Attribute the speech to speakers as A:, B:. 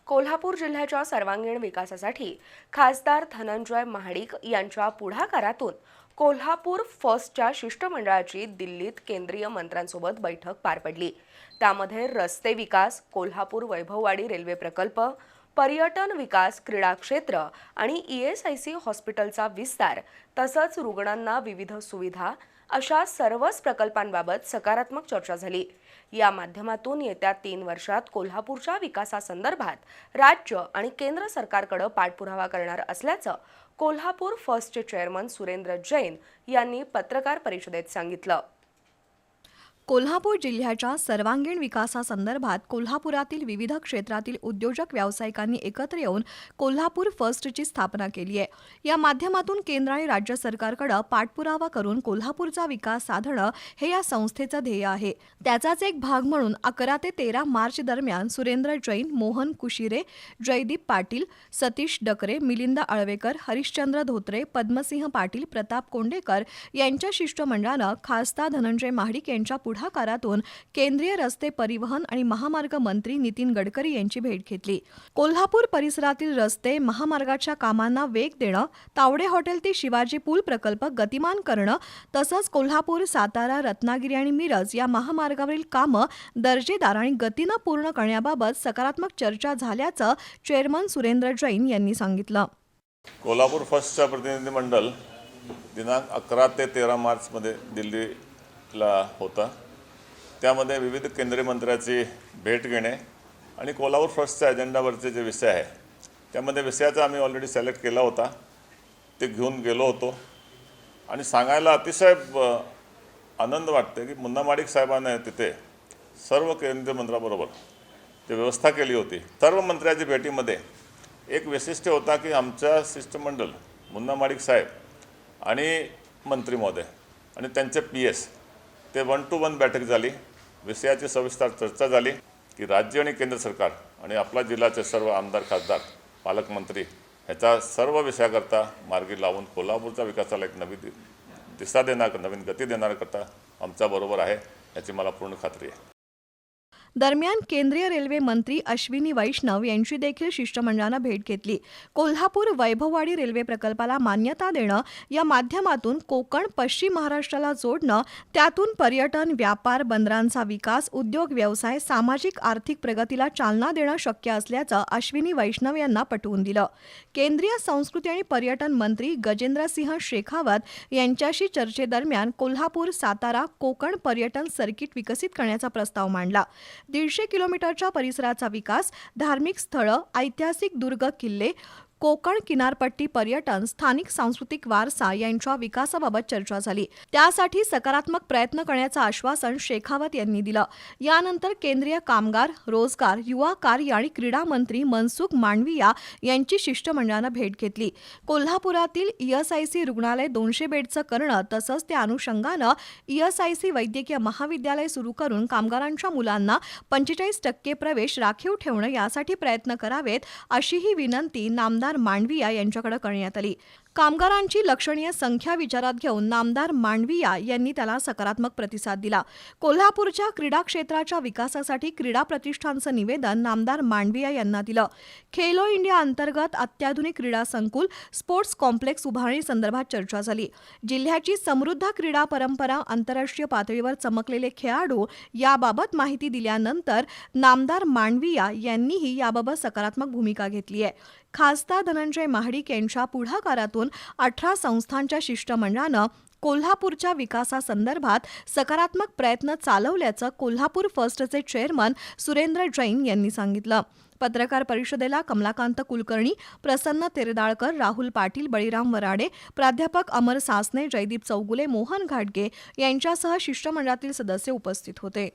A: कोल्हापूर जिल्ह्याच्या सर्वांगीण विकासासाठी खासदार धनंजय महाडिक यांच्या पुढाकारातून कोल्हापूर फर्स्टच्या शिष्टमंडळाची दिल्लीत केंद्रीय मंत्र्यांसोबत बैठक पार पडली। त्यामध्ये रस्ते विकास, कोल्हापूर वैभववाडी रेल्वे प्रकल्प, पर्यटन विकास, क्रीडा क्षेत्र आणि ESIC हॉस्पिटलचा विस्तार तसंच रुग्णांना विविध सुविधा अशा सर्वच प्रकल्पांबाबत सकारात्मक चर्चा झाली। या माध्यमातून येत्या 3 वर्षात कोल्हापूरच्या विकासासंदर्भात राज्य आणि केंद्र सरकारकडे पाठपुरावा करणार असल्याचं कोल्हापूर फर्स्टचे चेअरमन सुरेंद्र जैन यांनी पत्रकार परिषदेत सांगितलं।
B: कोल्हापूर जिल्ह्याच्या सर्वांगीण विकासासंदर्भात कोल्हापुरातील विविध क्षेत्रातील उद्योजक व्यावसायिकांनी एकत्र येऊन कोल्हापूर फर्स्टची स्थापना केली आहे। या माध्यमातून केंद्र आणि राज्य सरकारकडे पाठपुरावा करून कोल्हापूरचा विकास साधणं हे या संस्थेचं ध्येय आहे। त्याचाच एक भाग म्हणून 11 ते 13 मार्च दरम्यान सुरेंद्र जैन, मोहन कुशिरे, जयदीप पाटील, सतीश डकरे, मिलिंद आळवेकर, हरिश्चंद्र धोत्रे, पद्मसिंह पाटील, प्रताप कोंडेकर यांच्या शिष्टमंडळानं खासदार धनंजय महाडिक यांच्या पुढाकारातून केंद्रीय रस्ते परिवहन आणि महामार्ग मंत्री नितीन गडकरी यांची भेट घेतली। कोल्हापूर परिसरातील रस्ते, महामार्गाच्या कामांना वेग देणं, तावडे हॉटेल ते शिवाजी पूल प्रकल्प गतिमान करणं तसंच कोल्हापूर, सातारा, रत्नागिरी आणि मिरज या महामार्गावरील कामं दर्जेदार आणि गतीनं पूर्ण करण्याबाबत सकारात्मक चर्चा झाल्याचं चेअरमन सुरेंद्र जैन यांनी सांगितलं।
C: कोल्हापूर फर्स्टचा प्रतिनिधी मंडळ दिनांक 11 ते 13 मार्चमध्ये दिल्लीला होता। त्यामध्ये विविध केंद्रीय मंत्र्यांची भेट घेणे आणि कोल्हापूर फर्स्टच्या अजेंडावरचे जे विषय आहे त्यामध्ये विषयाचा आम्ही ऑलरेडी सिलेक्ट केला होता, ते घेऊन गेलो होतो आणि सांगायला अतिशय आनंद वाटते की मुन्ना माडिक साहेबांनी तिथे सर्व केंद्रीय मंत्र्यांबरोबर जी व्यवस्था केली होती। सर्व मंत्र्यांच्या भेटीमध्ये एक वैशिष्ट्य होता की आमच्या शिष्टमंडळ मुन्ना माडिक साहेब आणि मंत्री महोदय आणि त्यांचे PS ते 1 to 1 बैठक झाली। विषयाची सविस्तर चर्चा झाली की राज्य आणि केंद्र सरकार आणि आपला जिल्ह्याचे सर्व आमदार, खासदार, पालकमंत्री ह्याचा सर्व विषयाकरता मार्गी लावून कोल्हापूरच्या विकासाला एक नवी दिशा देणार, नवीन गती देण्याकरता आमच्याबरोबर आहे याची मला पूर्ण खात्री आहे।
B: दरम्यान केंद्रीय रेल्वे मंत्री अश्विनी वैष्णव यांची देखील शिष्टमंडळानं भेट घेतली। कोल्हापूर वैभववाडी रेल्वे प्रकल्पाला मान्यता देणं, या माध्यमातून कोकण, पश्चिम महाराष्ट्राला जोडणं, त्यातून पर्यटन, व्यापार, बंदरांचा विकास, उद्योग व्यवसाय, सामाजिक आर्थिक प्रगतीला चालना देणं शक्य असल्याचं अश्विनी वैष्णव यांना पटवून दिलं। केंद्रीय संस्कृती आणि पर्यटन मंत्री गजेंद्रसिंह शेखावत यांच्याशी चर्चेदरम्यान कोल्हापूर, सातारा, कोकण पर्यटन सर्किट विकसित करण्याचा प्रस्ताव मांडला। 150 किलोमीटरच्या परिसराचा विकास, धार्मिक स्थळं, ऐतिहासिक दुर्ग, किल्ले, कोकण किनारपट्टी पर्यटन, स्थानिक सांस्कृतिक वारसा यांच्या विकासाबाबत चर्चा झाली। त्यासाठी सकारात्मक प्रयत्न करण्याचं आश्वासन शेखावत यांनी दिलं। यानंतर केंद्रीय कामगार, रोजगार, युवा कार्य आणि क्रीडा मंत्री मनसुख मांडविया यांची शिष्टमंडळानं भेट घेतली। कोल्हापुरातील ESIC रुग्णालय 200 बेडचं करणं तसंच त्या अनुषंगानं ESIC वैद्यकीय महाविद्यालय सुरू करून कामगारांच्या मुलांना 45% प्रवेश राखीव ठेवणं यासाठी प्रयत्न करावेत अशीही विनंती नामदार मांडविया यांच्याकडे करण्यात आली। कामगारांची लक्षणीय संख्या विचारात घेऊन नामदार मांडविया यांनी त्याला सकारात्मक प्रतिसाद दिला। कोल्हापूरच्या क्रीडा क्षेत्राच्या विकासासाठी क्रीडा प्रतिष्ठानचं निवेदन नामदार मांडविया यांना दिलं। खेलो इंडिया अंतर्गत अत्याधुनिक क्रीडा संकुल, स्पोर्ट्स कॉम्प्लेक्स उभारणी संदर्भात चर्चा झाली। जिल्ह्याची समृद्ध क्रीडा परंपरा, आंतरराष्ट्रीय पातळीवर चमकलेले खेळाडू याबाबत माहिती दिल्यानंतर नामदार मांडविया यांनीही याबाबत सकारात्मक भूमिका घेतली आहे। खासदार धनंजय महाडिक यांच्या पुढाकारातून 18 संस्थांच्या शिष्टमंडळानं कोल्हापूरच्या विकासासंदर्भात सकारात्मक प्रयत्न चालवल्याचं कोल्हापूर फर्स्टचे चेअरमन सुरेंद्र जैन यांनी सांगितलं। पत्रकार परिषदेला कमलाकांत कुलकर्णी, प्रसन्न तेरदाळकर, राहुल पाटील, बळीराम वराडे, प्राध्यापक अमर सासने, जयदीप चौगुले, मोहन घाटगे यांच्यासह शिष्टमंडळातील सदस्य उपस्थित होते।